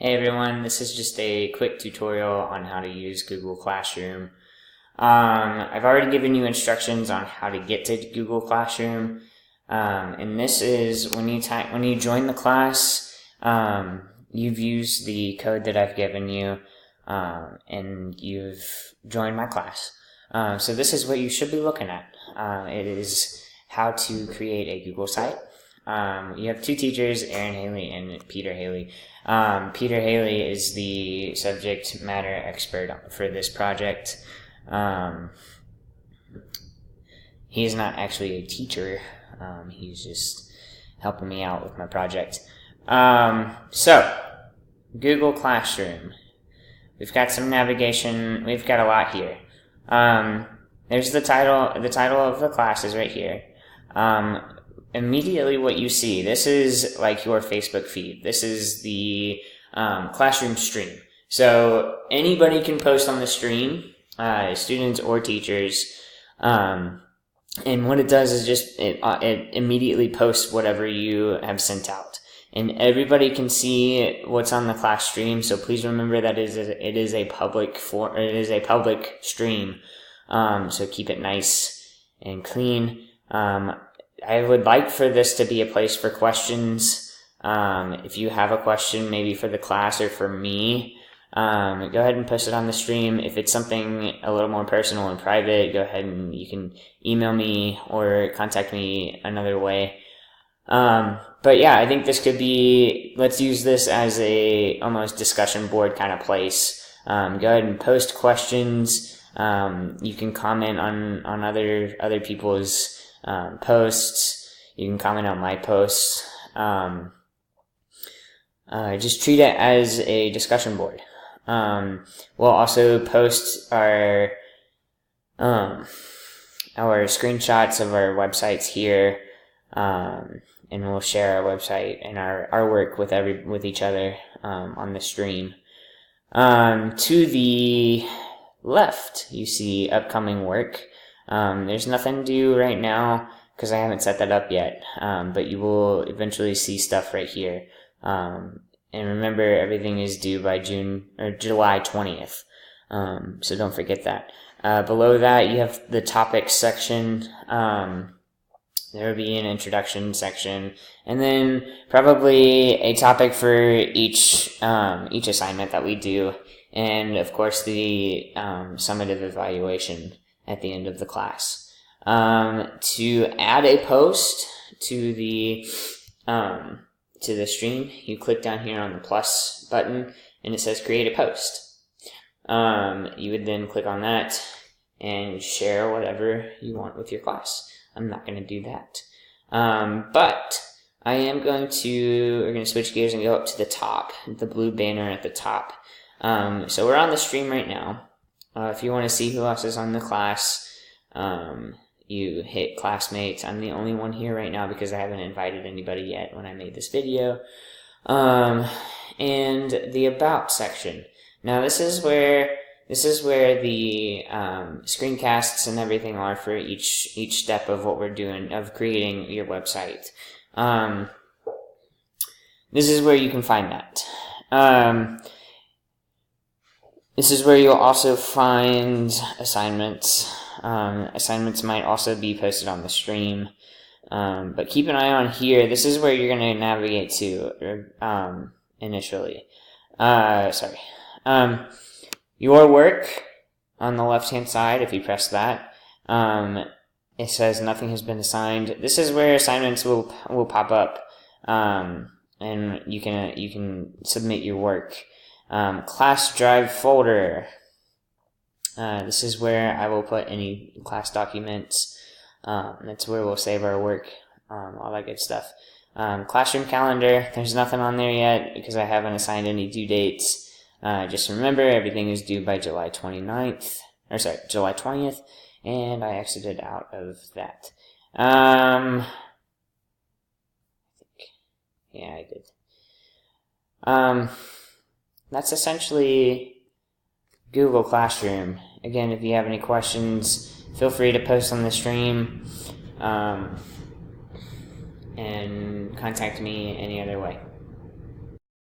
Hey everyone, this is just a quick tutorial on how to use Google Classroom. I've already given you instructions on how to get to Google Classroom, and this is when you join the class, you've used the code that I've given you, and you've joined my class. So this is what you should be looking at. It is how to create a Google site. You have two teachers, Aaron Haley and Peter Haley. Peter Haley is the subject matter expert for this project. He's not actually a teacher. He's just helping me out with my project. So, Google Classroom. We've got some navigation. We've got a lot here. There's the title. The title of the class is right here. Immediately what you see, this is like your Facebook feed. This is the classroom stream. So anybody can post on the stream, students or teachers. And what it does is just it immediately posts whatever you have sent out. And everybody can see what's on the class stream. So please remember that it is a public stream. So keep it nice and clean. I would like for this to be a place for questions. If you have a question, maybe for the class or for me, go ahead and post it on the stream. If it's something a little more personal and private, go ahead and you can email me or contact me another way. But yeah, I think this could be, let's use this as a almost discussion board kind of place. Go ahead and post questions. You can comment on other people's posts. You can comment on my posts. Just treat it as a discussion board. We'll also post our screenshots of our websites here, and we'll share our website and our work with each other on the stream. To the left, you see upcoming work. There's nothing due right now because I haven't set that up yet, but you will eventually see stuff right here. And remember, everything is due by July 20th, so don't forget that. Below that, you have the topics section. There will be an introduction section, and then probably a topic for each assignment that we do, and of course the summative evaluation at the end of the class. To add a post to the stream, you click down here on the plus button and it says create a post. You would then click on that and share whatever you want with your class. I'm not going to do that. But I am we're going to switch gears and go up to the top, the blue banner at the top. So we're on the stream right now. If you want to see who else is on the class, you hit classmates. I'm the only one here right now because I haven't invited anybody yet when I made this video. And the about section. Now this is where the screencasts and everything are for each step of what we're doing of creating your website. This is where you can find that. This is where you'll also find assignments. Assignments might also be posted on the stream. But keep an eye on here. This is where you're going to navigate to initially. Your work on the left-hand side, if you press that, it says nothing has been assigned. This is where assignments will pop up, and you can submit your work. Class drive folder. This is where I will put any class documents. That's where we'll save our work, all that good stuff. Classroom calendar. There's nothing on there yet because I haven't assigned any due dates. Just remember, everything is due by July 20th, and I exited out of that. Yeah, I did. That's essentially Google Classroom. Again, if you have any questions, feel free to post on the stream, and contact me any other way.